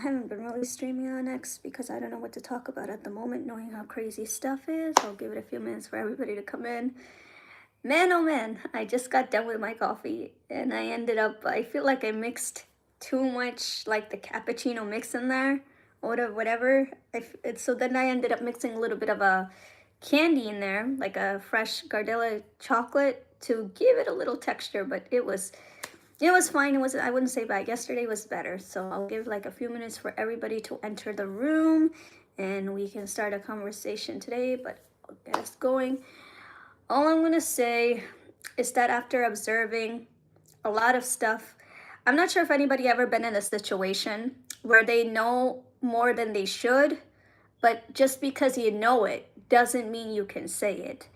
haven't been really streaming on X because I don't know what to talk about at the moment, knowing how crazy stuff is. I'll give it a few minutes for everybody to come in. Man, oh man, I just got done with my coffee and I ended up, I feel like I mixed too much, like the cappuccino mix in there, or whatever. So then I ended up mixing a little bit of a candy in there, like a fresh Gardella chocolate to give it a little texture, but it was fine. I wouldn't say bad. Yesterday was better. So I'll give like a few minutes for everybody to enter the room and we can start a conversation today, but I'll get us going. All I'm going to say is that after observing a lot of stuff, I'm not sure if anybody ever been in a situation where they know more than they should, but just because you know it doesn't mean you can say it.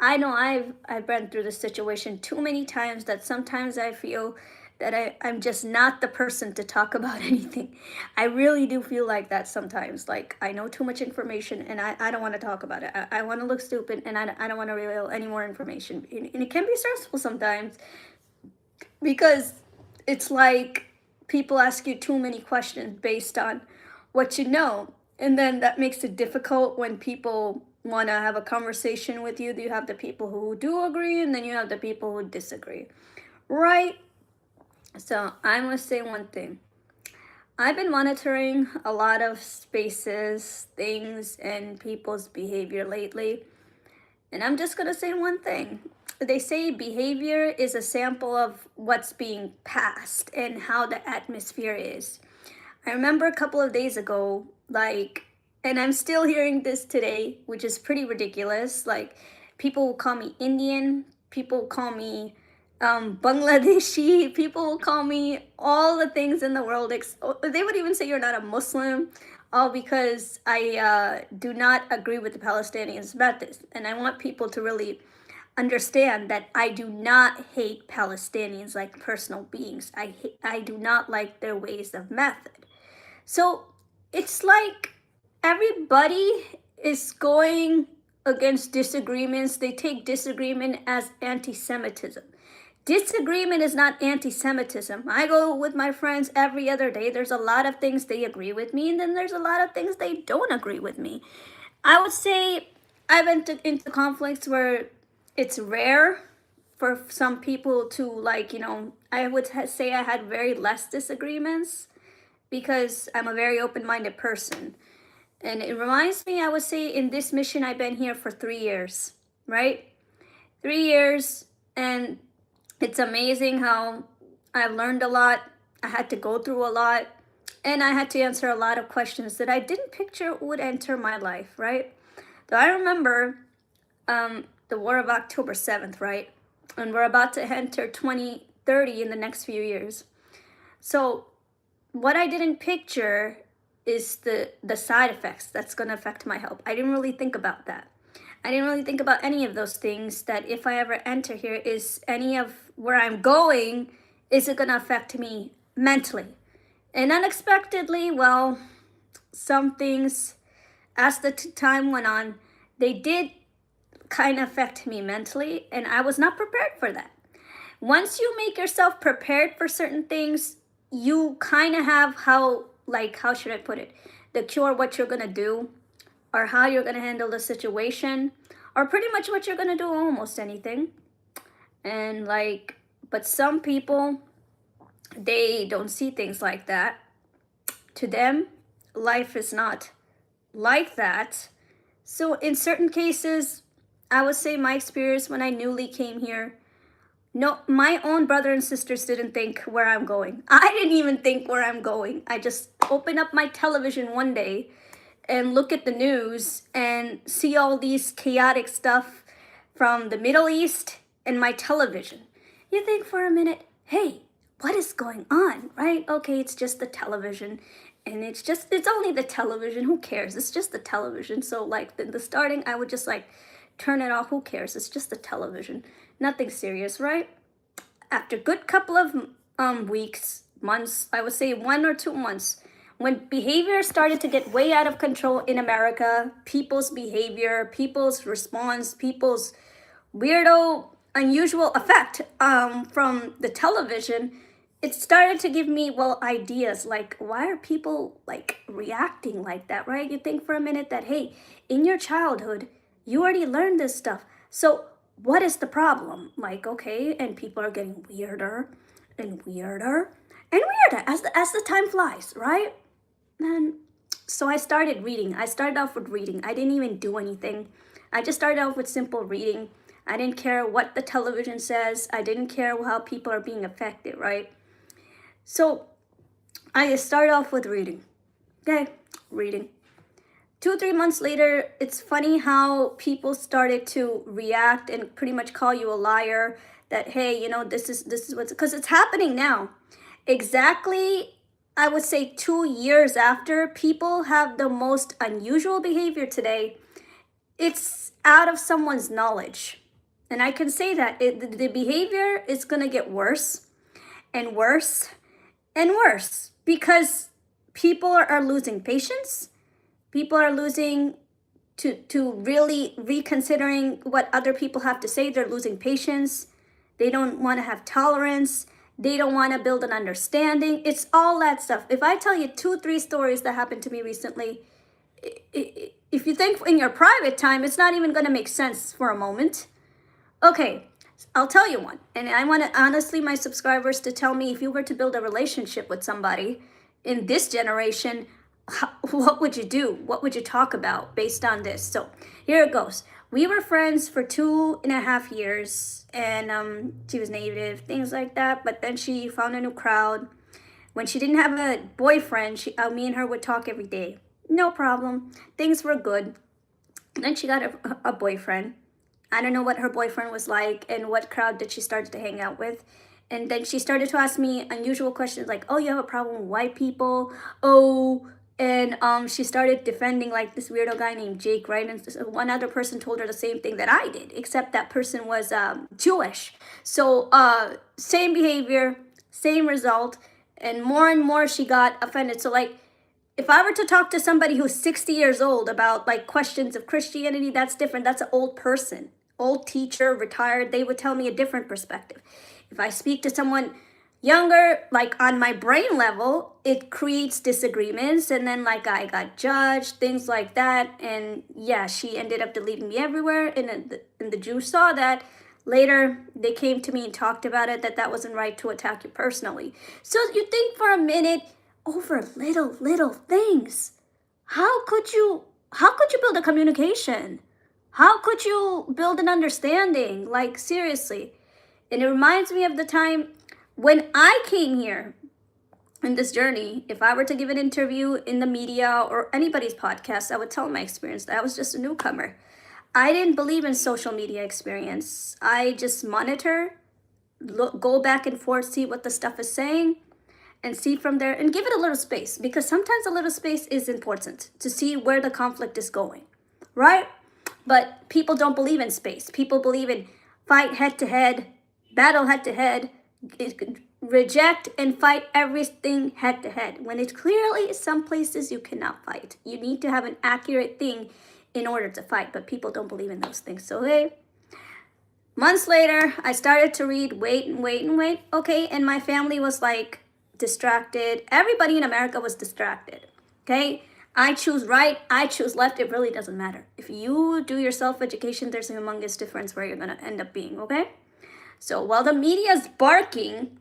I know I've been through this situation too many times that sometimes I feel that I'm just not the person to talk about anything. I really do feel like that sometimes. Like I know too much information and I don't want to talk about it. I want to look stupid and I don't want to reveal any more information. And it can be stressful sometimes because it's like people ask you too many questions based on what you know. And then that makes it difficult when people want to have a conversation with you. You have the people who do agree and then you have the people who disagree, right? So I must say one thing. I've been monitoring a lot of spaces, things, and people's behavior lately. And I'm just going to say one thing. They say behavior is a sample of what's being passed and how the atmosphere is. I remember a couple of days ago, and I'm still hearing this today, which is pretty ridiculous. Like, people will call me Indian, people will call me Bangladeshi, people will call me all the things in the world. They would even say you're not a Muslim, all because I do not agree with the Palestinians about this. And I want people to really understand that I do not hate Palestinians like personal beings. I do not like their ways of method. So it's like everybody is going against disagreements. They take disagreement as anti-Semitism. Disagreement is not anti-Semitism. I go with my friends every other day. There's a lot of things they agree with me, and then there's a lot of things they don't agree with me. I would say I've entered into conflicts where it's rare for some people to I would say I had very less disagreements because I'm a very open-minded person. And it reminds me, I would say in this mission, I've been here for 3 years, right? 3 years, and it's amazing how I've learned a lot. I had to go through a lot, and I had to answer a lot of questions that I didn't picture would enter my life, right? So I remember the war of October 7th, right? And we're about to enter 2030 in the next few years. So what I didn't picture is the side effects that's going to affect my health. I didn't really think about that. I didn't really think about any of those things, that if I ever enter here, is any of where I'm going, is it going to affect me mentally? And unexpectedly, well, some things, as the time went on, they did kind of affect me mentally, and I was not prepared for that. Once you make yourself prepared for certain things, you kind of have how should I put it? The cure, what you're going to do, or how you're going to handle the situation, or pretty much what you're going to do, almost anything. And but some people, they don't see things like that. To them, life is not like that. So in certain cases, I would say my experience when I newly came here, no, my own brother and sisters didn't think where I'm going. I didn't even think where I'm going. I just opened up my television one day and look at the news and see all these chaotic stuff from the Middle East and my television. You think for a minute, hey, what is going on, right? Okay, it's just the television, and it's only the television. Who cares? It's just the television. So the starting, I would just turn it off. Who cares? It's just the television. Nothing serious, right? After a good couple of weeks, months, I would say 1 or 2 months, when behavior started to get way out of control in America, people's behavior, people's response, people's weirdo, unusual effect from the television, it started to give me, well, ideas like, why are people like reacting like that, right? You think for a minute that, hey, in your childhood, you already learned this stuff. So what is the problem? Like, okay, and people are getting weirder and weirder and weirder as the time flies, right? And so I started reading. I started off with reading. I didn't even do anything. I just started off with simple reading. I didn't care what the television says. I didn't care how people are being affected, right? So I started off with reading. Okay, reading. 2, 3 months later, it's funny how people started to react and pretty much call you a liar. That, hey, this is what's, because it's happening now. Exactly, I would say 2 years after, people have the most unusual behavior today. It's out of someone's knowledge. And I can say that the behavior is going to get worse and worse and worse because people are losing patience. People are losing to really reconsidering what other people have to say. They're losing patience. They don't want to have tolerance. They don't want to build an understanding. It's all that stuff. If I tell you 2, 3 stories that happened to me recently, if you think in your private time, it's not even going to make sense for a moment. Okay, I'll tell you one. And I want to honestly my subscribers to tell me, if you were to build a relationship with somebody in this generation, what would you do? What would you talk about based on this? So here it goes. We were friends for 2.5 years, and she was native, things like that. But then she found a new crowd. When she didn't have a boyfriend, me and her would talk every day. No problem. Things were good. Then she got a boyfriend. I don't know what her boyfriend was like and what crowd did she start to hang out with. And then she started to ask me unusual questions like, oh, you have a problem with white people? Oh, and she started defending like this weirdo guy named Jake, right? And one other person told her the same thing that I did, except that person was Jewish. So same behavior, same result, and more she got offended. So like, if I were to talk to somebody who's 60 years old about like questions of Christianity, that's different. That's an old person, old teacher, retired. They would tell me a different perspective. If I speak to someone younger, like on my brain level, it creates disagreements. And then like I got judged, things like that. And yeah, she ended up deleting me everywhere. And the Jews saw that. Later, they came to me and talked about it, that wasn't right to attack you personally. So you think for a minute, over little things, how could you build a communication? How could you build an understanding? Like, seriously. And it reminds me of the time when I came here in this journey. If I were to give an interview in the media or anybody's podcast, I would tell my experience that I was just a newcomer. I didn't believe in social media experience. I just monitor, go back and forth, see what the stuff is saying, and see from there, and give it a little space, because sometimes a little space is important to see where the conflict is going, right? But people don't believe in space. People believe in fight head to head, battle head to head, reject and fight everything head to head, when it's clearly some places you cannot fight. You need to have an accurate thing in order to fight, but people don't believe in those things. So hey, months later, I started to read, wait. Okay, and my family was like, distracted. Everybody in America was distracted. Okay, I choose right, I choose left. It really doesn't matter. If you do your self-education, there's a humongous difference where you're gonna end up being. Okay, so while the media's barking,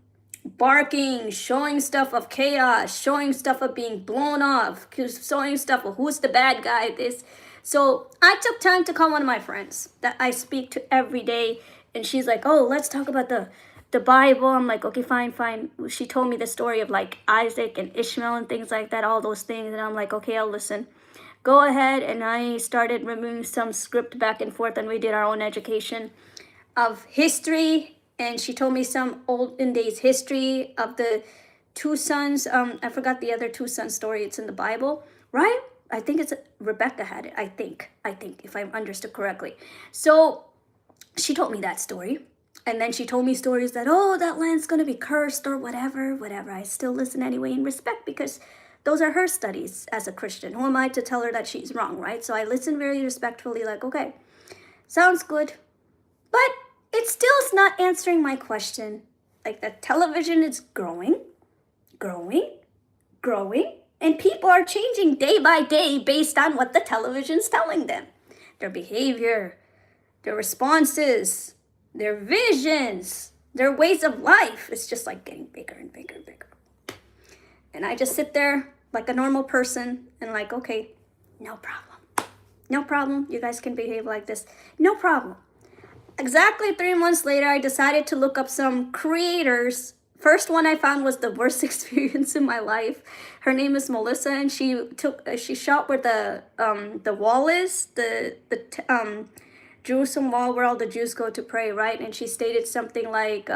showing stuff of chaos, showing stuff of being blown off, showing stuff of who's the bad guy, this. So I took time to call one of my friends that I speak to every day, and she's like, oh, let's talk about the Bible. I'm like, okay, fine. She told me the story of like Isaac and Ishmael and things like that, all those things. And I'm like, okay, I'll listen. Go ahead. And I started removing some script back and forth, and we did our own education of history. And she told me some olden days history of the 2 sons. I forgot the other 2 sons story. It's in the Bible, right? I think it's Rebecca had it. I think, if I understood correctly. So she told me that story. And then she told me stories that, oh, that land's going to be cursed or whatever. I still listen anyway in respect, because those are her studies as a Christian. Who am I to tell her that she's wrong, right? So I listen very respectfully, like, okay, sounds good. But it still is not answering my question. Like the television is growing, growing, growing, and people are changing day by day based on what the television's telling them. Their behavior, their responses, their visions, their ways of life. It's just like getting bigger and bigger and bigger. And I just sit there like a normal person and like, okay, no problem. No problem. You guys can behave like this. No problem. Exactly 3 months later, I decided to look up some creators. First one I found was the worst experience in my life. Her name is Melissa, and she shot where the wall is, the Jerusalem wall where all the Jews go to pray, right? And she stated something like,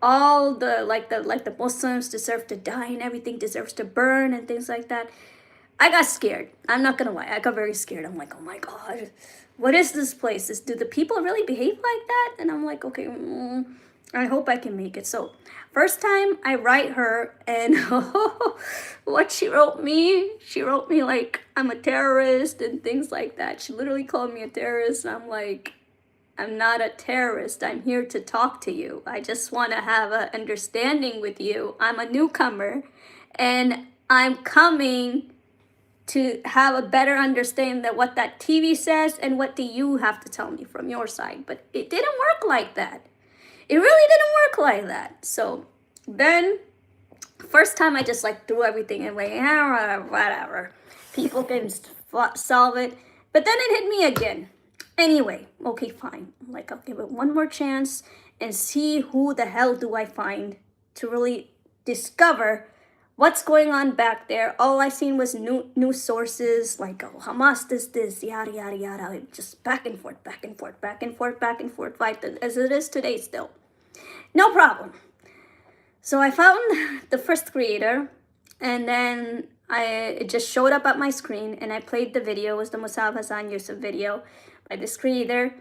all the Muslims deserve to die and everything deserves to burn and things like that. I got scared. I'm not gonna lie. I got very scared. I'm like, oh my God, what is this place? Do the people really behave like that? And I'm like, okay, I hope I can make it. So first time I write her, and what she wrote me like I'm a terrorist and things like that. She literally called me a terrorist. And I'm like, I'm not a terrorist. I'm here to talk to you. I just want to have an understanding with you. I'm a newcomer, and I'm coming to have a better understanding of what that TV says and what do you have to tell me from your side. But it didn't work like that. It really didn't work like that. So then, first time I just like threw everything away. Whatever. People can solve it. But then it hit me again. Anyway, okay, fine. I'm like, I'll give it one more chance and see who the hell do I find to really discover what's going on back there. All I seen was new sources like, oh, Hamas does this, yada, yada, yada. Just back and forth, back and forth, back and forth, back and forth, like as it is today still. No problem. So I found the first creator, and then it just showed up at my screen, and I played the video. It was the Musab Hassan Yusuf video by this creator,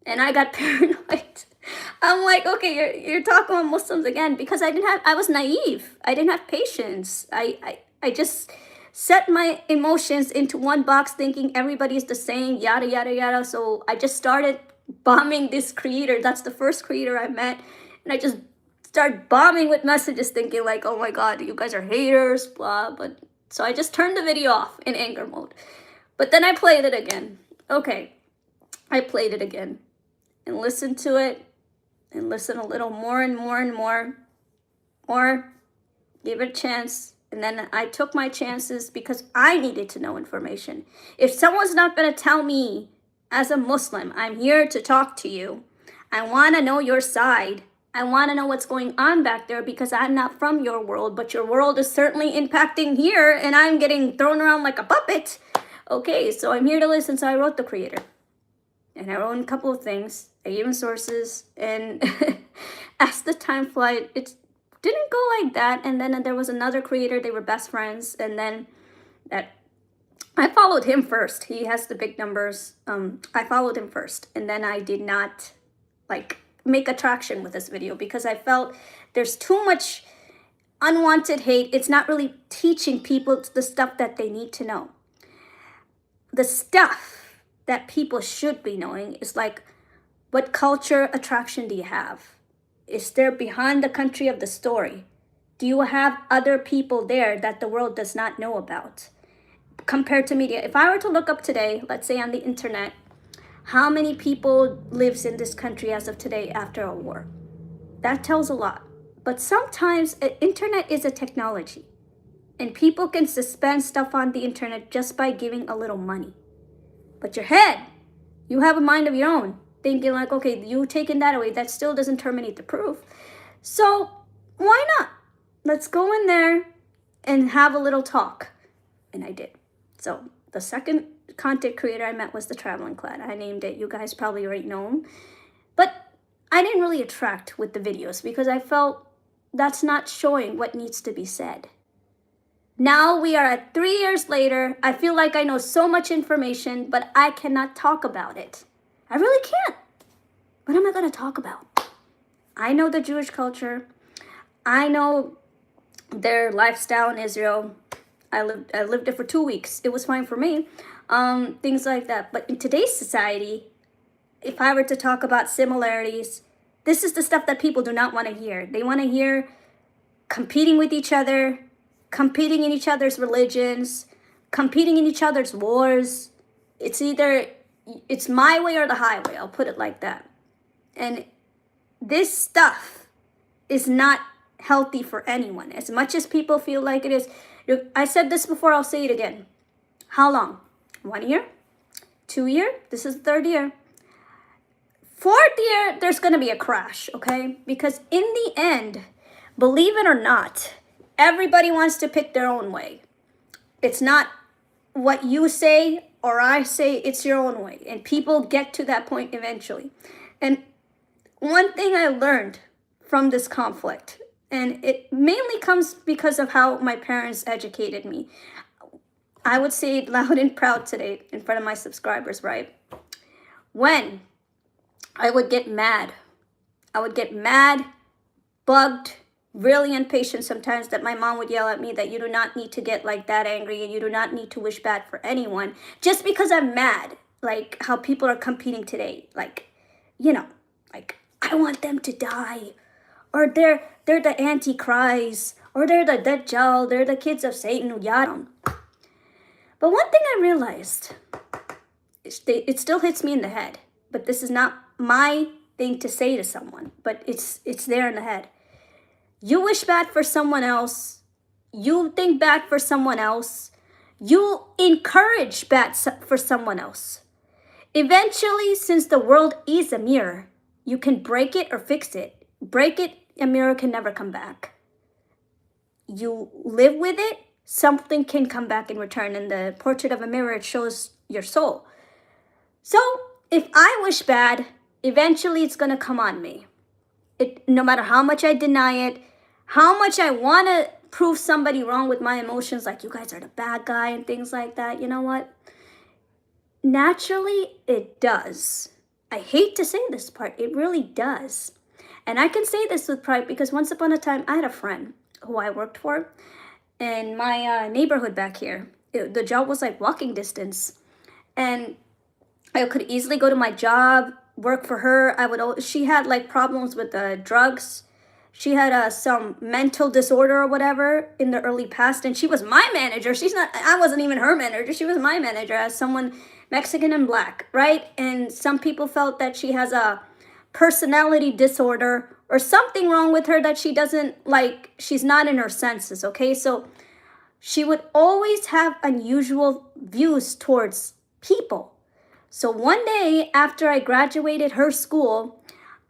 and I got paranoid. I'm like, okay, you're talking about Muslims again, because I was naive. I didn't have patience. I just set my emotions into one box thinking everybody's the same, yada, yada, yada. So I just started bombing this creator. That's the first creator I met. And I just started bombing with messages thinking like, oh my God, you guys are haters, blah. But so I just turned the video off in anger mode. But then I played it again. Okay, I played it again and listened to it. And listen a little more and more and more, or give it a chance. And then I took my chances because I needed to know information. If someone's not going to tell me as a Muslim, I'm here to talk to you. I want to know your side. I want to know what's going on back there because I'm not from your world, but your world is certainly impacting here and I'm getting thrown around like a puppet. Okay, so I'm here to listen. So I wrote the creator. And I wrote a couple of things. I gave him sources, and as the time flight, it didn't go like that. And then there was another creator, they were best friends, and then I followed him first. He has the big numbers. I followed him first, and then I did not like make attraction with this video because I felt there's too much unwanted hate. It's not really teaching people the stuff that they need to know. The stuff that people should be knowing is like, what culture attraction do you have? Is there behind the country of the story? Do you have other people there that the world does not know about? Compared to media, if I were to look up today, let's say on the internet, how many people lives in this country as of today after a war? That tells a lot. But sometimes internet is a technology, and people can suspend stuff on the internet just by giving a little money. But your head, you have a mind of your own, thinking like, okay, you taking that away, that still doesn't terminate the proof. So why not? Let's go in there and have a little talk. And I did. So the second content creator I met was the Traveling Clad. I named it. You guys probably already know him. But I didn't really attract with the videos because I felt that's not showing what needs to be said. Now we are at 3 years later. I feel like I know so much information, but I cannot talk about it. I really can't. What am I going to talk about? I know the Jewish culture. I know their lifestyle in Israel. I lived there for 2 weeks. It was fine for me. Things like that. But in today's society, if I were to talk about similarities, This is the stuff that people do not want to hear. They want to hear competing with each other, competing in each other's religions, competing in each other's wars. It's either, it's my way or the highway. I'll put it like that. And this stuff is not healthy for anyone. As much as people feel like it is. I said this before, I'll say it again. How long? 1 year? 2 year? This is the 3rd year. 4th year, there's going to be a crash, okay? Because in the end, believe it or not, everybody wants to pick their own way. It's not what you say or I say, it's your own way. And people get to that point eventually. And one thing I learned from this conflict, and it mainly comes because of how my parents educated me. I would say it loud and proud today in front of my subscribers, right? When I would get mad, bugged, really impatient sometimes, that my mom would yell at me that you do not need to get like that angry and you do not need to wish bad for anyone just because I'm mad. Like how people are competing today. Like, you know, like I want them to die. Or they're the Antichrist, or they're the Dajjal, they're the kids of Satan, yada. But one thing I realized, it still hits me in the head, but this is not my thing to say to someone, but it's there in the head. You wish bad for someone else, you think bad for someone else, you encourage bad for someone else. Eventually, since the world is a mirror, you can break it or fix it. Break it, a mirror can never come back. You live with it, something can come back in return. In the portrait of a mirror, it shows your soul. So if I wish bad, eventually it's going to come on me. No matter how much I deny it, how much I want to prove somebody wrong with my emotions, like you guys are the bad guy and things like that, you know what? Naturally, it does. I hate to say this part, it really does. And I can say this with pride because once upon a time, I had a friend who I worked for in my neighborhood back here. The job was like walking distance. And I could easily go to my job, work for her. She had like problems with drugs. She had some mental disorder or whatever in the early past. And she was my manager. I wasn't even her manager. She was my manager as someone Mexican and black, right? And some people felt that she has a personality disorder or something wrong with her that she doesn't like, she's not in her senses, okay? So she would always have unusual views towards people. So one day after I graduated her school,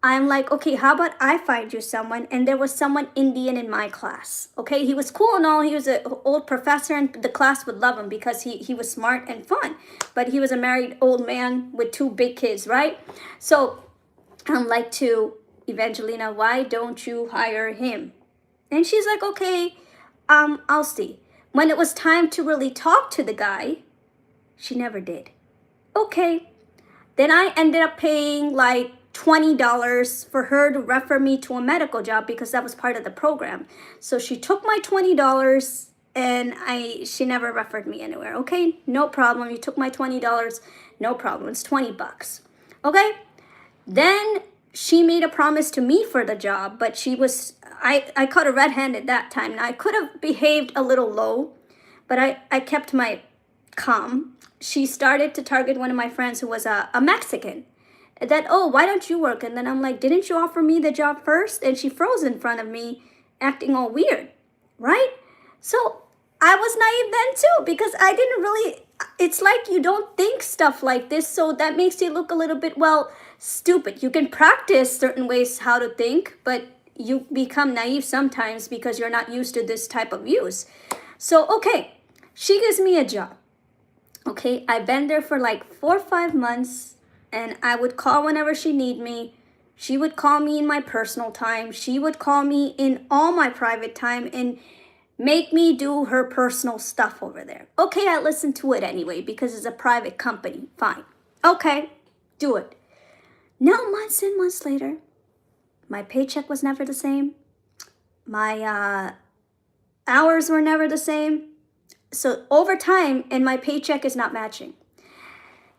I'm like, okay, how about I find you someone? And there was someone Indian in my class, okay? He was cool and all. He was an old professor and the class would love him because he was smart and fun. But he was a married old man with 2 big kids, right? So I'm like to Evangelina, why don't you hire him? And she's like, okay, I'll see. When it was time to really talk to the guy, she never did. Okay. Then I ended up paying like $20 for her to refer me to a medical job because that was part of the program. So she took my $20 and she never referred me anywhere. Okay, no problem. You took my $20, no problem. It's $20. Okay. Then she made a promise to me for the job, but I caught her red-handed that time. Now, I could have behaved a little low, but I kept my calm. She started to target one of my friends who was a Mexican. That, oh, why don't you work? And then I'm like, didn't you offer me the job first? And she froze in front of me, acting all weird, right? So I was naive then too, because I didn't really, it's like you don't think stuff like this, so that makes you look a little bit, well, stupid. You can practice certain ways how to think, but you become naive sometimes because you're not used to this type of views. So, okay, she gives me a job. Okay, I've been there for like 4 or 5 months. And I would call whenever she need me. She would call me in my personal time. She would call me in all my private time and make me do her personal stuff over there. Okay, I listen to it anyway because it's a private company. Fine. Okay, do it. Now, months and months later, my paycheck was never the same. My hours were never the same. So over time, and my paycheck is not matching.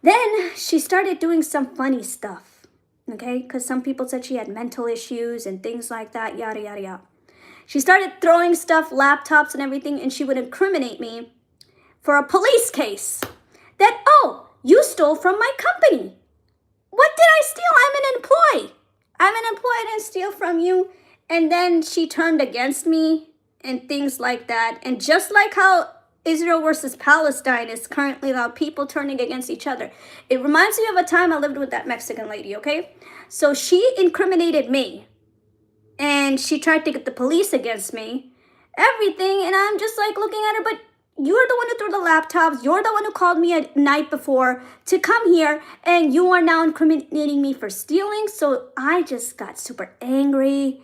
Then she started doing some funny stuff. okay? Because some people said she had mental issues and things like that, yada, yada, yada. She started throwing stuff, laptops and everything, and she would incriminate me for a police case. That, oh, you stole from my company. What did I steal? I'm an employee. I'm an employee. I didn't steal from you. And then she turned against me and things like that. And just like how Israel versus Palestine is currently about people turning against each other, it reminds me of a time I lived with that Mexican lady, okay? So she incriminated me. And she tried to get the police against me, everything. And I'm just like looking at her, but you're the one who threw the laptops. You're the one who called me a night before to come here. And you are now incriminating me for stealing. So I just got super angry.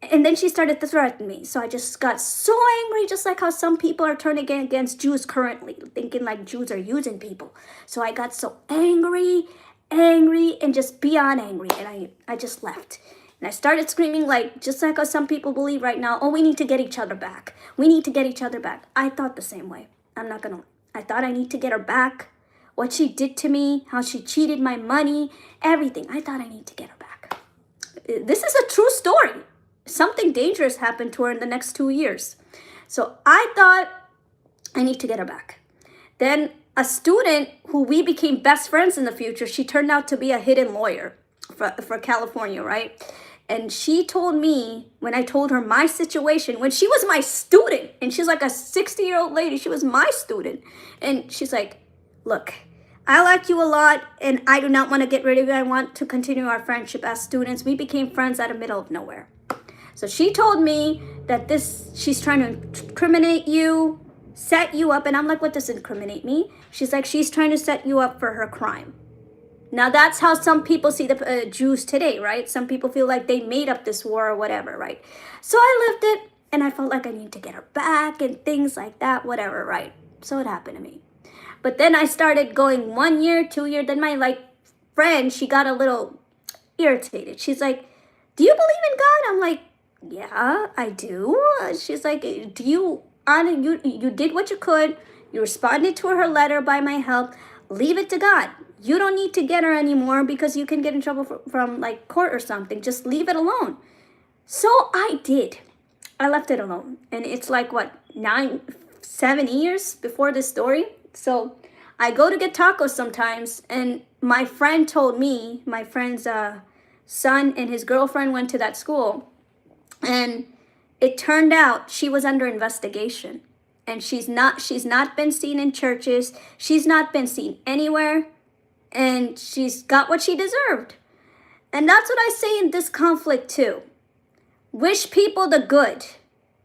And then she started to threaten me. So I just got so angry, just like how some people are turning against Jews currently, thinking like Jews are using people. So I got so angry, and just beyond angry. And I just left. And I started screaming, like, just like how some people believe right now, oh, we need to get each other back. We need to get each other back. I thought the same way. I'm not gonna lie. I thought I need to get her back. What she did to me, how she cheated my money, everything. I thought I need to get her back. This is a true story. Something dangerous happened to her in the next 2 years. So I thought I need to get her back. Then a student who we became best friends in the future, she turned out to be a hidden lawyer for California, right? And she told me, when I told her my situation, when she was my student, and she's like a 60-year-old lady, she was my student. And she's like, look, I like you a lot, and I do not want to get rid of you. I want to continue our friendship as students. We became friends out of middle of nowhere. So she told me that she's trying to incriminate you, set you up. And I'm like, what does incriminate me? She's like, she's trying to set you up for her crime. Now, that's how some people see the Jews today, right? Some people feel like they made up this war or whatever, right? So I lived it, and I felt like I need to get her back and things like that, whatever, right? So it happened to me. But then I started going 1 year, 2 years. Then my friend, she got a little irritated. She's like, do you believe in God? I'm like, yeah, I do. She's like, do you did what you could. You responded to her letter by my help. Leave it to God. You don't need to get her anymore because you can get in trouble from like court or something. Just leave it alone. So I did. I left it alone. And it's like, what, 7 years before this story? So I go to get tacos sometimes, and my friend told me, my friend's son and his girlfriend went to that school, and it turned out she was under investigation. And she's not been seen in churches. She's not been seen anywhere. And she's got what she deserved. And that's what I say in this conflict too. Wish people the good,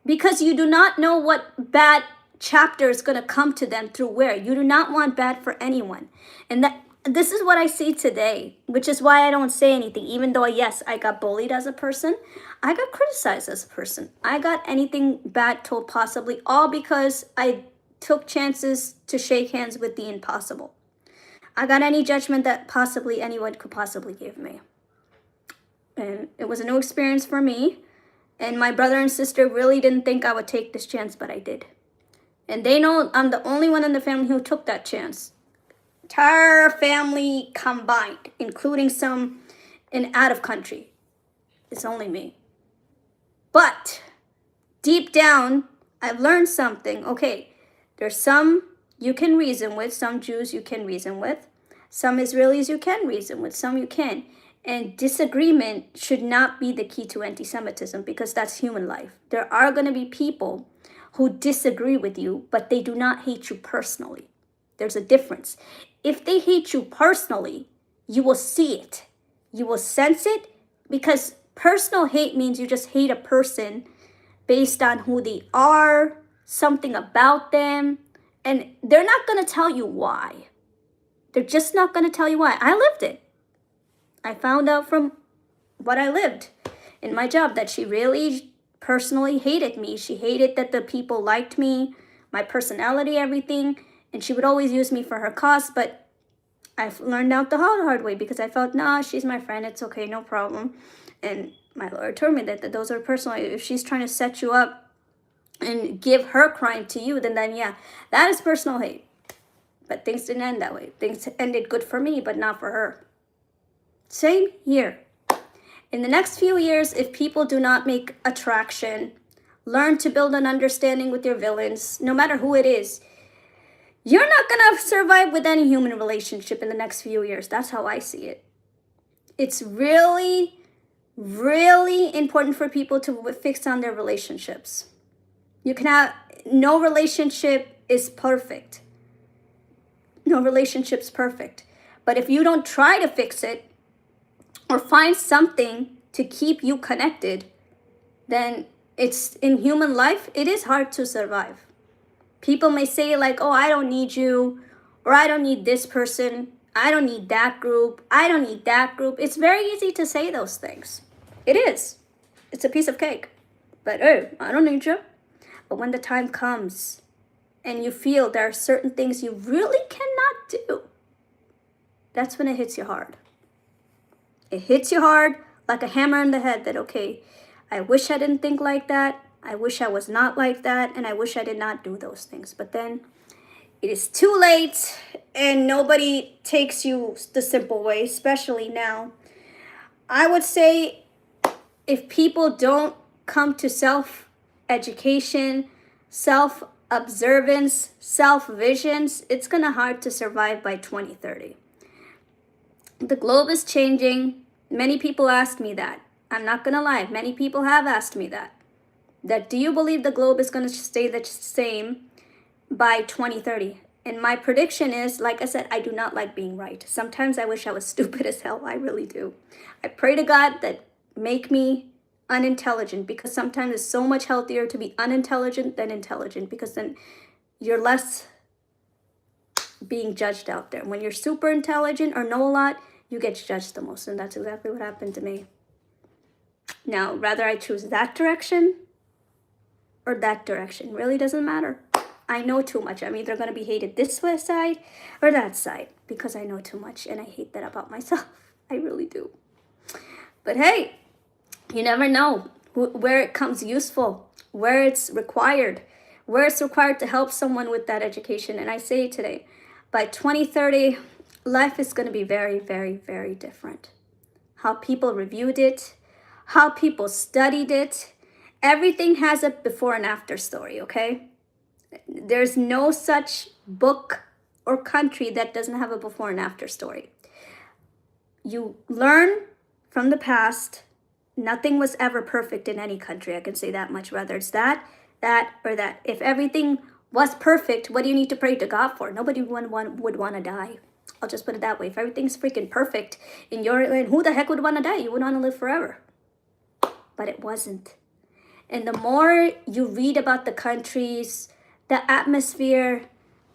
because you do not know what bad chapter is going to come to them through where. You do not want bad for anyone. And this is what I see today, which is why I don't say anything. Even though, yes, I got bullied as a person. I got criticized as a person. I got anything bad told possibly, all because I took chances to shake hands with the impossible. I got any judgment that possibly anyone could possibly give me. And it was a new experience for me. And my brother and sister really didn't think I would take this chance, but I did. And they know I'm the only one in the family who took that chance. Entire family combined, including some in out of country. It's only me. But deep down, I've learned something. Okay, there's some you can reason with, some Jews you can reason with, some Israelis you can reason with, some you can. And disagreement should not be the key to anti-Semitism, because that's human life. There are going to be people who disagree with you, but they do not hate you personally. There's a difference. If they hate you personally, you will see it. You will sense it, because personal hate means you just hate a person based on who they are, something about them, and they're not going to tell you why. They're just not going to tell you why. I lived it. I found out from what I lived in my job that she really personally hated me. She hated that the people liked me, my personality, everything. And she would always use me for her cause. But I've learned out the hard way, because I felt, nah, she's my friend. It's okay, no problem. And my lawyer told me that those are personal. If she's trying to set you up and give her crime to you, then yeah, that is personal hate. But things didn't end that way. Things ended good for me, but not for her. Same here. In the next few years, if people do not make attraction, learn to build an understanding with your villains, no matter who it is, you're not going to survive with any human relationship in the next few years. That's how I see it. It's really, really important for people to fix on their relationships. You can have, no relationship is perfect. No relationship's perfect. But if you don't try to fix it or find something to keep you connected, then it's, in human life, it is hard to survive. People may say like, oh, I don't need you, or I don't need this person, I don't need that group, I don't need that group. It's very easy to say those things. It is. It's a piece of cake. But oh, I don't need you. But when the time comes and you feel there are certain things you really cannot do, that's when it hits you hard. It hits you hard like a hammer in the head that, okay, I wish I didn't think like that. I wish I was not like that. And I wish I did not do those things. But then it is too late and nobody takes you the simple way, especially now. I would say if people don't come to self-education, self-observance, self-visions, it's going to hard to survive by 2030. The globe is changing. Many people ask me that. I'm not going to lie. Many people have asked me that. That do you believe the globe is going to stay the same by 2030? And my prediction is, like I said, I do not like being right. Sometimes I wish I was stupid as hell. I really do. I pray to God that make me unintelligent, because sometimes it's so much healthier to be unintelligent than intelligent, because then you're less being judged out there. When you're super intelligent or know a lot, you get judged the most. And that's exactly what happened to me. Now, rather I choose that direction or that direction, really doesn't matter. I know too much. I'm either going to be hated this side or that side because I know too much, and I hate that about myself. I really do. But hey, you never know where it comes useful, where it's required to help someone with that education. And I say it today, by 2030, life is going to be very, very, very different. How people reviewed it, how people studied it, everything has a before and after story, okay? There's no such book or country that doesn't have a before and after story. You learn from the past. Nothing was ever perfect in any country. I can say that much. Whether it's that, or that. If everything was perfect, what do you need to pray to God for? Nobody would want to die. I'll just put it that way. If everything's freaking perfect in your land, who the heck would want to die? You would want to live forever. But it wasn't. And the more you read about the countries, the atmosphere,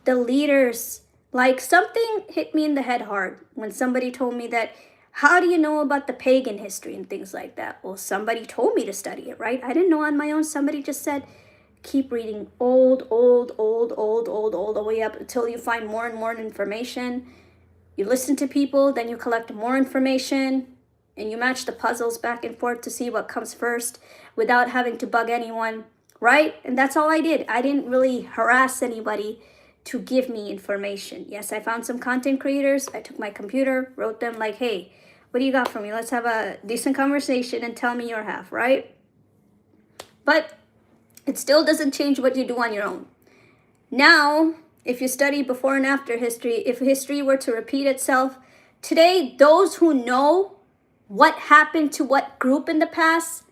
the leaders, like something hit me in the head hard when somebody told me that, how do you know about the pagan history and things like that? Well, somebody told me to study it, right? I didn't know on my own. Somebody just said, keep reading all the way up until you find more and more information. You listen to people, then you collect more information, and you match the puzzles back and forth to see what comes first without having to bug anyone, right? And that's all I did. I didn't really harass anybody to give me information. Yes, I found some content creators. I took my computer, wrote them like, hey, what do you got for me? Let's have a decent conversation and tell me your half, right? But it still doesn't change what you do on your own. Now, if you study before and after history, if history were to repeat itself, today, those who know what happened to what group in the past,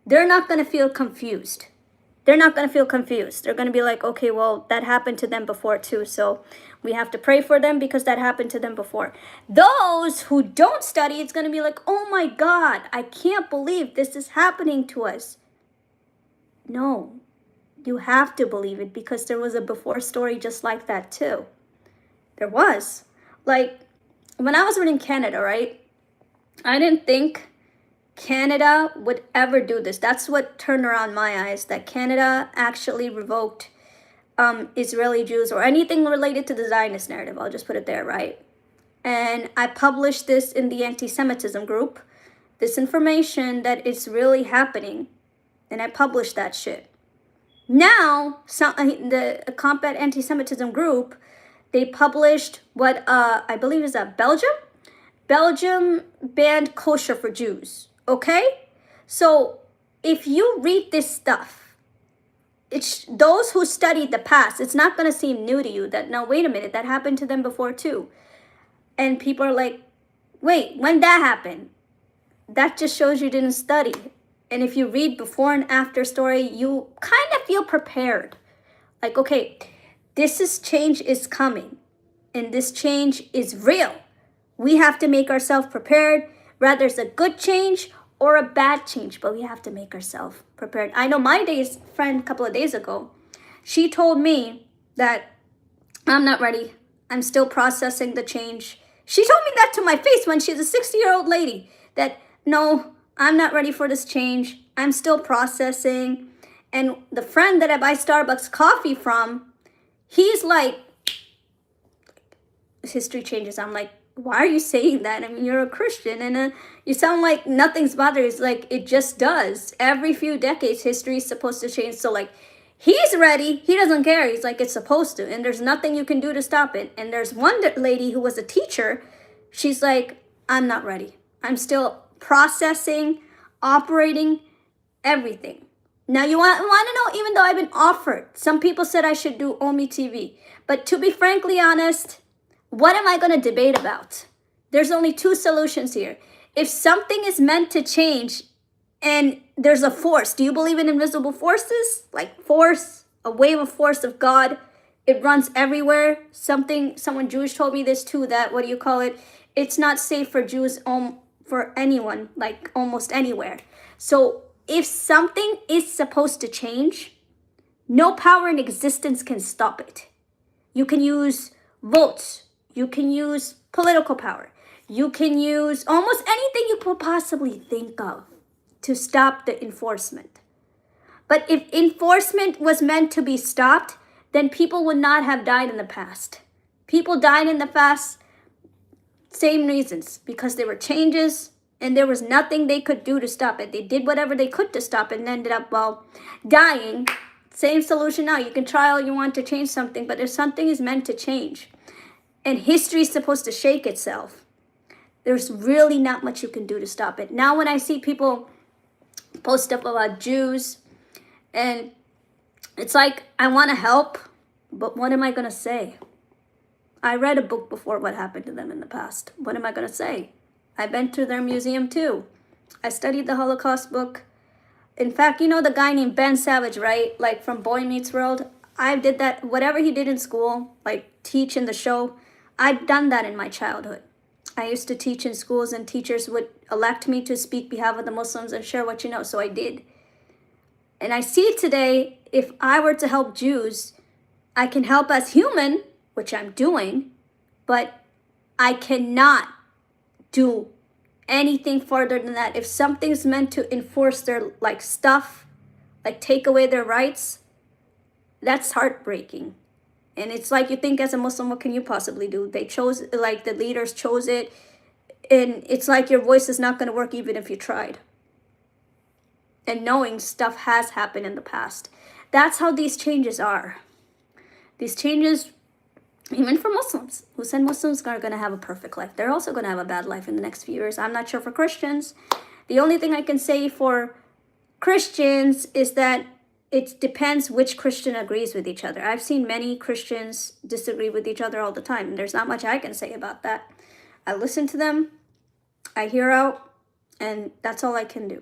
they're not going to feel confused. They're not going to feel confused. They're going to be like, okay, well, that happened to them before too, so we have to pray for them because that happened to them before. Those who don't study, it's going to be like, oh my God, I can't believe this is happening to us. No, you have to believe it, because there was a before story just like that too. There was. Like, when I was in Canada, right? I didn't think Canada would ever do this. That's what turned around my eyes, that Canada actually revoked Israeli Jews or anything related to the Zionist narrative. I'll just put it there, right? And I published this in the anti-Semitism group, this information that it's really happening. And I published that shit. Now, the Combat Anti-Semitism group, they published what I believe is Belgium. Belgium banned kosher for Jews, okay? So if you read this stuff, it's those who studied the past, it's not going to seem new to you that, no, wait a minute, that happened to them before too. And people are like, wait, when that happened? That just shows you didn't study. And if you read before and after story, you kind of feel prepared. Like, okay, change is coming, and this change is real. We have to make ourselves prepared, whether it's a good change or a bad change, but we have to make ourselves prepared. I know my friend a couple of days ago, she told me that I'm not ready. I'm still processing the change. She told me that to my face when she's a 60-year-old lady, that no, I'm not ready for this change. I'm still processing. And the friend that I buy Starbucks coffee from, he's like, history changes. I'm like, why are you saying that? I mean, you're a Christian, and you sound like nothing's bothering. It's like, it just does. Every few decades, history is supposed to change. So like, he's ready. He doesn't care. He's like, it's supposed to. And there's nothing you can do to stop it. And there's one lady who was a teacher. She's like, I'm not ready. I'm still processing, operating, everything. Now you want to know, even though I've been offered, some people said I should do Omi TV. But to be frankly honest, what am I going to debate about? There's only two solutions here. If something is meant to change and there's a force, do you believe in invisible forces? Like force, a wave of force of God, it runs everywhere. Someone Jewish told me this too, that, what do you call it? It's not safe for Jews, for anyone, like almost anywhere. So if something is supposed to change, no power in existence can stop it. You can use votes. You can use political power. You can use almost anything you could possibly think of to stop the enforcement. But if enforcement was meant to be stopped, then people would not have died in the past. People died in the past, same reasons, because there were changes and there was nothing they could do to stop it. They did whatever they could to stop it and ended up, well, dying. Same solution now. You can try all you want to change something, but if something is meant to change and history is supposed to shake itself, there's really not much you can do to stop it. Now when I see people post stuff about Jews, and it's like, I want to help, but what am I going to say? I read a book before what happened to them in the past. What am I going to say? I've been to their museum too. I studied the Holocaust book. In fact, you know the guy named Ben Savage, right? Like from Boy Meets World. I did that, whatever he did in school, like teach in the show. I've done that in my childhood. I used to teach in schools and teachers would elect me to speak behalf of the Muslims and share what you know. So I did. And I see today, if I were to help Jews, I can help as human, which I'm doing, but I cannot do anything further than that. If something's meant to enforce their stuff, like take away their rights, that's heartbreaking. And it's like, you think as a Muslim, what can you possibly do? They chose, like the leaders chose it, and it's like your voice is not going to work even if you tried. And knowing stuff has happened in the past. That's how these changes are. These changes, even for Muslims, who said Muslims are going to have a perfect life. They're also going to have a bad life in the next few years. I'm not sure for Christians. The only thing I can say for Christians is that it depends which Christian agrees with each other. I've seen many Christians disagree with each other all the time, and there's not much I can say about that. I listen to them, I hear out, and that's all I can do.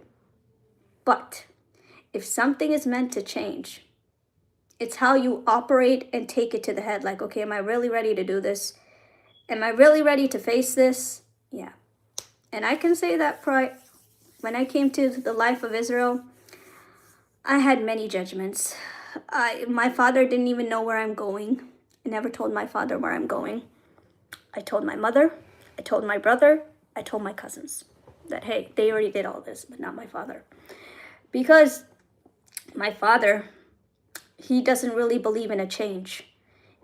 But if something is meant to change, it's how you operate and take it to the head. Like, okay, am I really ready to do this? Am I really ready to face this? Yeah. And I can say that when I came to the life of Israel, I had many judgments. My father didn't even know where I'm going. I never told my father where I'm going. I told my mother, I told my brother, I told my cousins that, hey, they already did all this, but not my father. Because my father, he doesn't really believe in a change.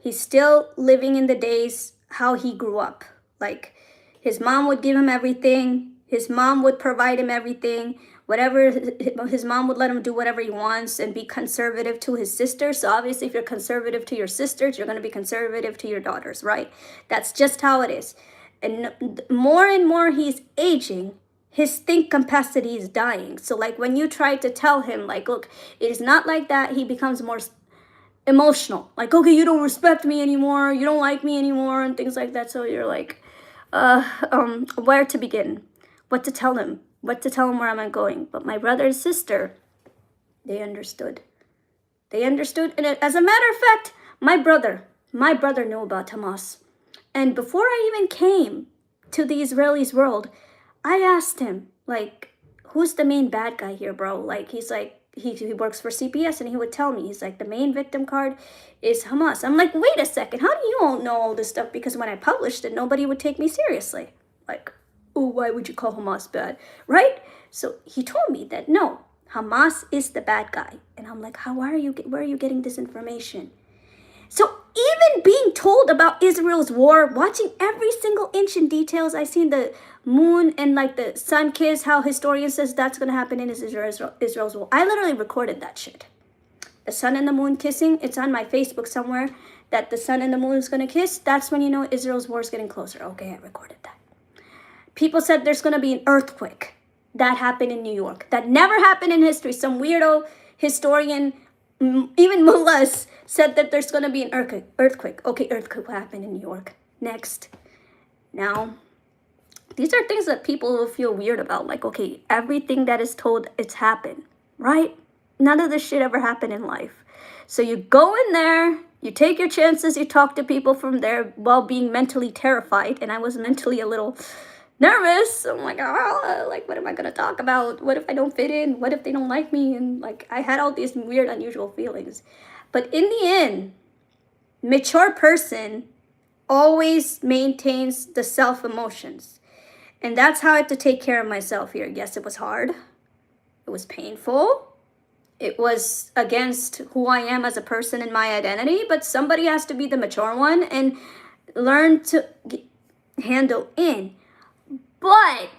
He's still living in the days how he grew up. Like, his mom would give him everything. His mom would provide him everything. Whatever, his mom would let him do whatever he wants and be conservative to his sisters. So obviously, if you're conservative to your sisters, you're going to be conservative to your daughters, right? That's just how it is. And more and more he's aging, his think capacity is dying. So like when you try to tell him like, look, it is not like that, he becomes more emotional. Like, okay, you don't respect me anymore, you don't like me anymore, and things like that. So you're like, where to begin, what to tell him, where am I going? But my brother and sister, they understood. They understood, and as a matter of fact, my brother knew about Hamas. And before I even came to the Israelis' world, I asked him, like, who's the main bad guy here, bro? Like, he's like, he works for CPS, and he would tell me, he's like, the main victim card is Hamas. I'm like, wait a second, how do you all know all this stuff? Because when I published it, nobody would take me seriously. Like, oh, why would you call Hamas bad, right? So he told me that no, Hamas is the bad guy. And I'm like, where are you getting this information? So even being told about Israel's war, watching every single inch in details, I seen the moon and like the sun kiss, how historian says that's going to happen in Israel's war. I literally recorded that shit. The sun and the moon kissing, it's on my Facebook somewhere, that the sun and the moon is going to kiss. That's when you know Israel's war is getting closer. Okay, I recorded that. People said there's going to be an earthquake. That happened in New York. That never happened in history. Some weirdo historian, even mullahs, said that there's going to be an earthquake. Okay, earthquake happened in New York. Next. Now, these are things that people will feel weird about. Like, okay, everything that is told, it's happened, right? None of this shit ever happened in life. So you go in there, you take your chances, you talk to people from there while being mentally terrified. And I was mentally a little nervous. I'm like, oh, like, what am I going to talk about? What if I don't fit in? What if they don't like me? And like, I had all these weird, unusual feelings. But in the end, mature person always maintains the self emotions. And that's how I had to take care of myself here. Yes, it was hard. It was painful. It was against who I am as a person and my identity. But somebody has to be the mature one and learn to handle in. But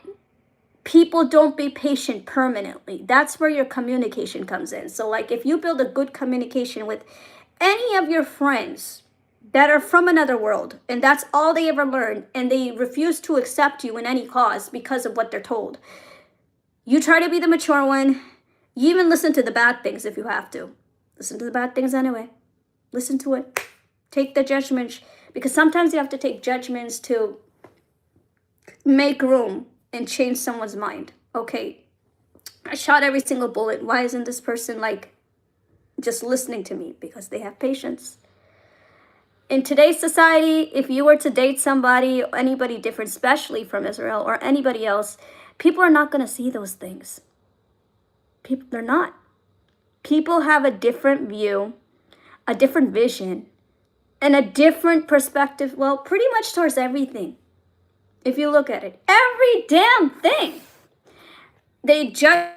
people don't be patient permanently. That's where your communication comes in. So like if you build a good communication with any of your friends that are from another world, and that's all they ever learned, and they refuse to accept you in any cause because of what they're told, you try to be the mature one. You even listen to the bad things if you have to. Listen to the bad things anyway. Listen to it. Take the judgments, because sometimes you have to take judgments to make room and change someone's mind. Okay, I shot every single bullet. Why isn't this person like just listening to me? Because they have patience. In today's society, if you were to date somebody, anybody different, especially from Israel or anybody else, people are not going to see those things. They're not. People have a different view, a different vision, and a different perspective, well, pretty much towards everything. If you look at it, every damn thing. They judge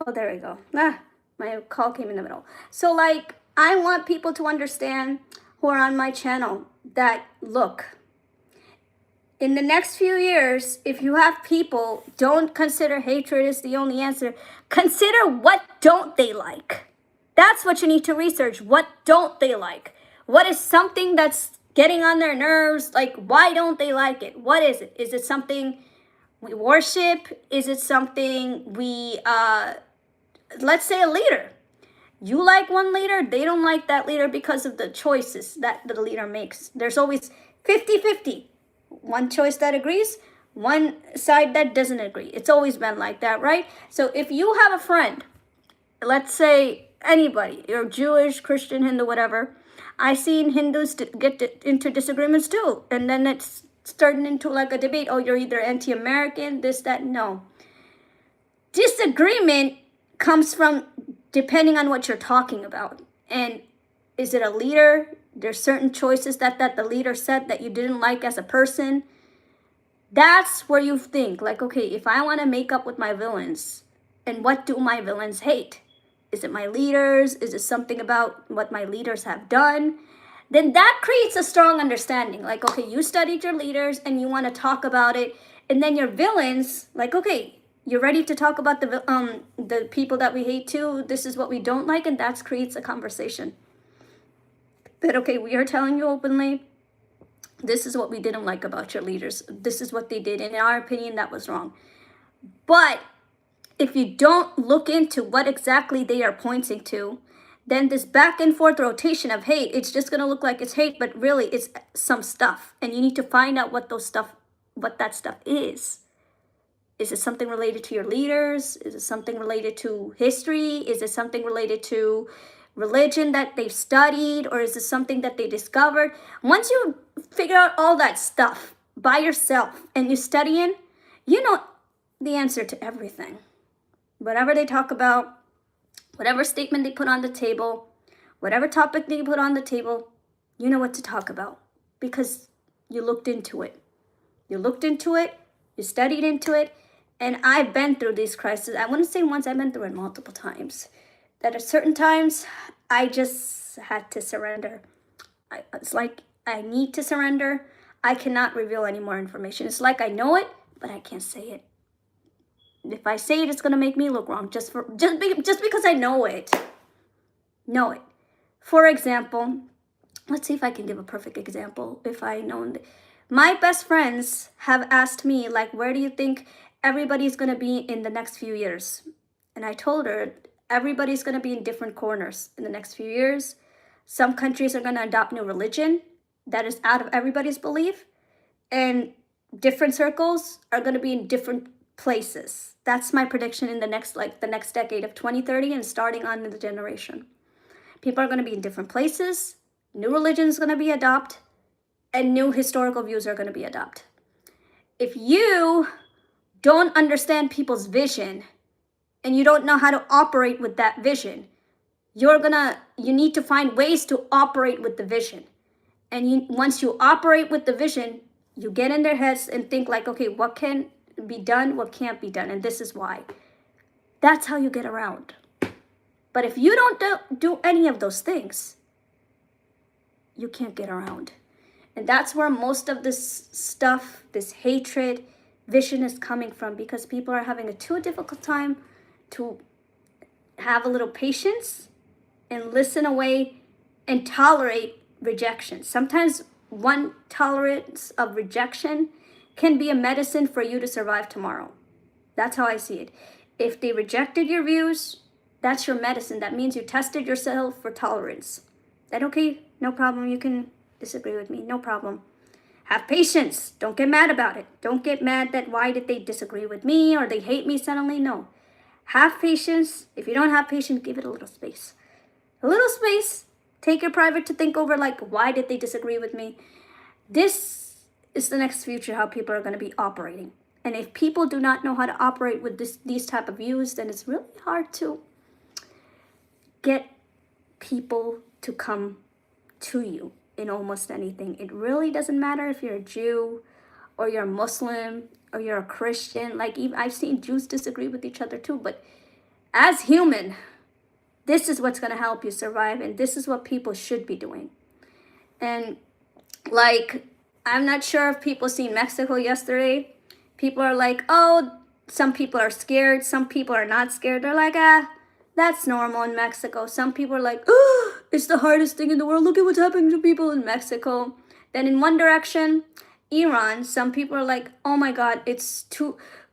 Oh, there we go. My call came in the middle. So like, I want people to understand who are on my channel that, look, in the next few years, if you have people, don't consider hatred is the only answer. Consider what don't they like. That's what you need to research. What don't they like? What is something that's getting on their nerves? Like, why don't they like it? What is it? Is it something we worship? Is it something we, let's say a leader. You like one leader, they don't like that leader because of the choices that the leader makes. There's always 50-50. One choice that agrees, one side that doesn't agree. It's always been like that, right? So if you have a friend, let's say anybody, you're Jewish, Christian, Hindu, whatever. I seen Hindus get into disagreements too. And then it's starting into like a debate. Oh, you're either anti-American, this, that. No. Disagreement comes from depending on what you're talking about. And is it a leader? There's certain choices that the leader said that you didn't like as a person. That's where you think, like, okay, if I want to make up with my villains, and what do my villains hate? Is it my leaders? Is it something about what my leaders have done? Then that creates a strong understanding. Like, okay, you studied your leaders and you want to talk about it. And then your villains, like, okay, you're ready to talk about the people that we hate too. This is what we don't like, and that creates a conversation. That, okay, we are telling you openly, this is what we didn't like about your leaders. This is what they did. And in our opinion, that was wrong. But if you don't look into what exactly they are pointing to, then this back and forth rotation of hate, it's just going to look like it's hate, but really it's some stuff. And you need to find out what that stuff is. Is it something related to your leaders? Is it something related to history? Is it something related to religion that they've studied? Or is it something that they discovered? Once you figure out all that stuff by yourself and you studying, you know the answer to everything. Whatever they talk about, whatever statement they put on the table, whatever topic they put on the table, you know what to talk about because you looked into it. You looked into it, you studied into it, and I've been through these crises. I wouldn't say once, I've been through it multiple times. That at certain times, I just had to surrender. It's like I need to surrender. I cannot reveal any more information. It's like I know it, but I can't say it. If I say it, it's gonna make me look wrong just because I know it. Know it. For example, let's see if I can give a perfect example. If I know, my best friends have asked me, like, where do you think everybody's gonna be in the next few years? And I told her, everybody's gonna be in different corners in the next few years. Some countries are gonna adopt new religion that is out of everybody's belief, and different circles are gonna be in different places. That's my prediction in the next decade of 2030 and starting on in the generation. People are going to be in different places. New religion is going to be adopted, and new historical views are going to be adopted. If you don't understand people's vision and you don't know how to operate with that vision, you need to find ways to operate with the vision. And once you operate with the vision, you get in their heads and think like, okay, what can be done, what can't be done, and this is why. That's how you get around. But if you don't do any of those things, you can't get around. And that's where most of this stuff, this hatred, vision is coming from, because people are having a too difficult time to have a little patience and listen away and tolerate rejection. Sometimes one tolerance of rejection can be a medicine for you to survive tomorrow. That's how I see it. If they rejected your views, that's your medicine. That means you tested yourself for tolerance. That, okay, no problem, you can disagree with me, no problem. Have patience. Don't get mad about it. Don't get mad that why did they disagree with me or they hate me suddenly. No. Have patience. If you don't have patience, give it a little space. A little space. Take your private to think over, like, why did they disagree with me? This is the next future, how people are going to be operating. And if people do not know how to operate with these type of views, then it's really hard to get people to come to you in almost anything. It really doesn't matter if you're a Jew or you're a Muslim or you're a Christian. Like, even I've seen Jews disagree with each other too, but as human, this is what's going to help you survive, and this is what people should be doing. And like, I'm not sure if people seen Mexico yesterday. People are like, oh, some people are scared, some people are not scared. They're like, that's normal in Mexico. Some people are like, oh, it's the hardest thing in the world. Look at what's happening to people in Mexico. Then in one direction, Iran, some people are like, oh my God,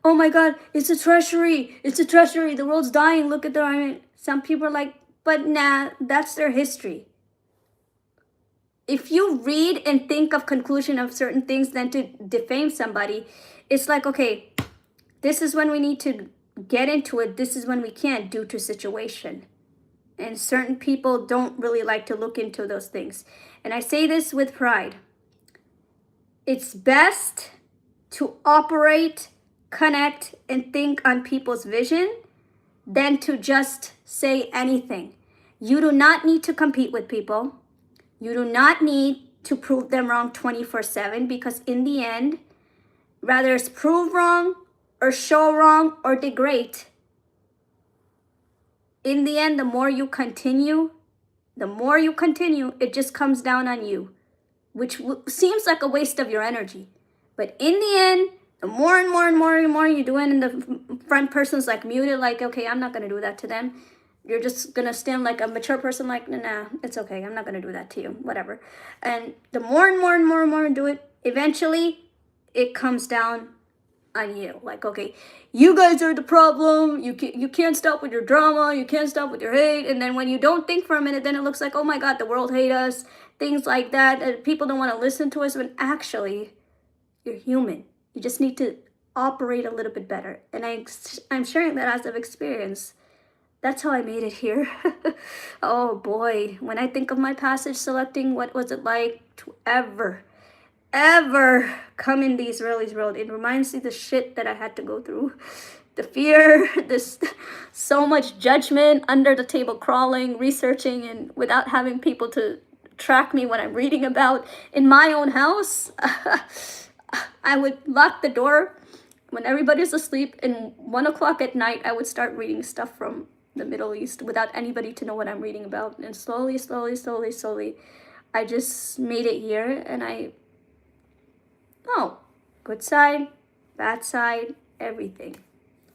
oh my God, it's a treachery. It's a treachery. The world's dying. Look at their, some people are like, but nah, that's their history. If you read and think of conclusion of certain things, then to defame somebody, it's like, okay, this is when we need to get into it. This is when we can't, due to situation. And certain people don't really like to look into those things. And I say this with pride. It's best to operate, connect, and think on people's vision than to just say anything. You do not need to compete with people. You do not need to prove them wrong 24/7, because in the end, rather it's prove wrong or show wrong or degrade, in the end, the more you continue, it just comes down on you, which seems like a waste of your energy. But in the end, the more and more and more and more you do it, and the front person's like muted, like, okay, I'm not going to do that to them. You're just going to stand like a mature person, like, nah, it's okay. I'm not going to do that to you, whatever. And the more and more and more and more you do it, eventually it comes down on you. Like, okay, you guys are the problem. You can't stop with your drama. You can't stop with your hate. And then when you don't think for a minute, then it looks like, oh my God, the world hates us. Things like that. And people don't want to listen to us, when actually you're human. You just need to operate a little bit better. And I'm sharing that as of experience. That's how I made it here. Oh boy, when I think of my passage selecting, what was it like to ever come in these rallies world? It reminds me the shit that I had to go through. The fear, this so much judgment, under the table crawling, researching, and without having people to track me when I'm reading about in my own house. I would lock the door when everybody's asleep, and 1 o'clock at night, I would start reading stuff from the Middle East without anybody to know what I'm reading about. And slowly, I just made it here, and good side, bad side, everything,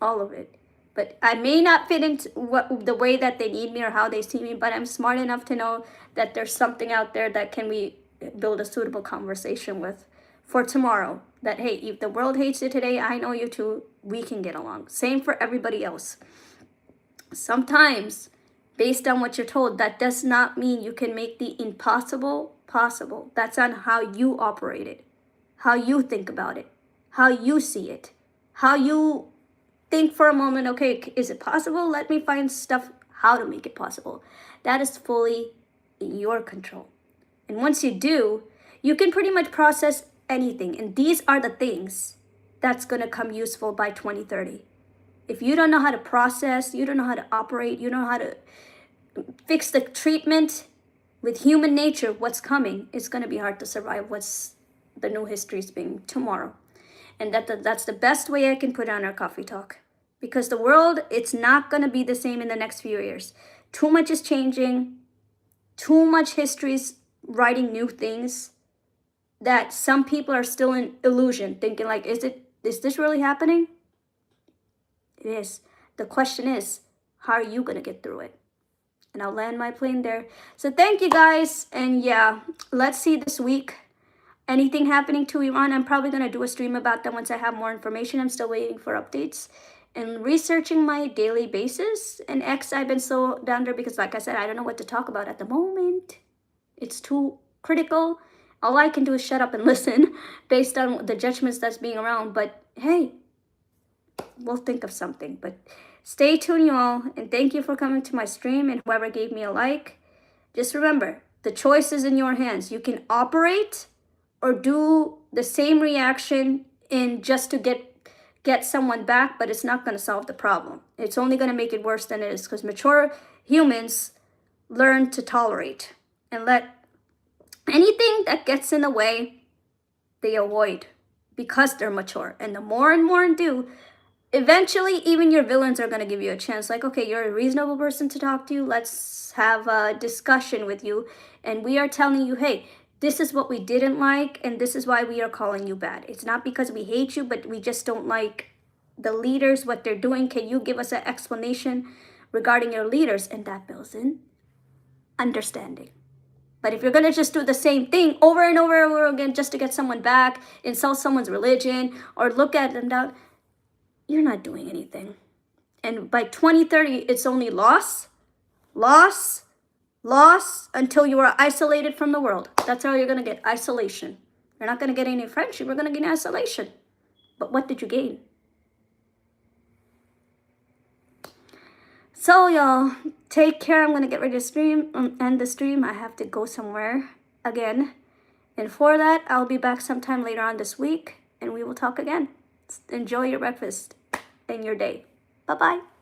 all of it. But I may not fit into the way that they need me or how they see me, but I'm smart enough to know that there's something out there that we build a suitable conversation with for tomorrow. That, hey, if the world hates you today, I know you too, we can get along. Same for everybody else. Sometimes, based on what you're told, that does not mean you can make the impossible possible. That's on how you operate it, how you think about it, how you see it, how you think for a moment, okay, is it possible? Let me find stuff how to make it possible. That is fully in your control. And once you do, you can pretty much process anything. And these are the things that's going to come useful by 2030. If you don't know how to process, you don't know how to operate, you don't know how to fix the treatment with human nature, what's coming, it's going to be hard to survive what's the new history's being tomorrow. And that's the best way I can put on our coffee talk. Because the world, it's not going to be the same in the next few years. Too much is changing. Too much history's writing new things that some people are still in illusion, thinking like, is this really happening? It is. The question is, how are you going to get through it? And I'll land my plane there. So thank you guys. And yeah, let's see this week. Anything happening to Iran, I'm probably going to do a stream about them once I have more information. I'm still waiting for updates and researching my daily basis. And X, I've been so down there because, like I said, I don't know what to talk about at the moment. It's too critical. All I can do is shut up and listen based on the judgments that's being around. But hey, we'll think of something. But stay tuned, you all. And thank you for coming to my stream, and whoever gave me a like. Just remember, the choice is in your hands. You can operate or do the same reaction in just to get someone back, but it's not going to solve the problem. It's only going to make it worse than it is, because mature humans learn to tolerate and let anything that gets in the way, they avoid, because they're mature. And the more and more do, eventually, even your villains are going to give you a chance. Like, okay, you're a reasonable person to talk to. Let's have a discussion with you. And we are telling you, hey, this is what we didn't like, and this is why we are calling you bad. It's not because we hate you, but we just don't like the leaders, what they're doing. Can you give us an explanation regarding your leaders? And that builds in understanding. But if you're going to just do the same thing over and over and over again just to get someone back, insult someone's religion, or look at them down, you're not doing anything. And by 2030, it's only loss, loss, loss, until you are isolated from the world. That's how you're going to get isolation. You're not going to get any friendship. You're going to gain isolation. But what did you gain? So, y'all, take care. I'm going to get ready to end the stream. I have to go somewhere again. And for that, I'll be back sometime later on this week, and we will talk again. Enjoy your breakfast and your day. Bye-bye.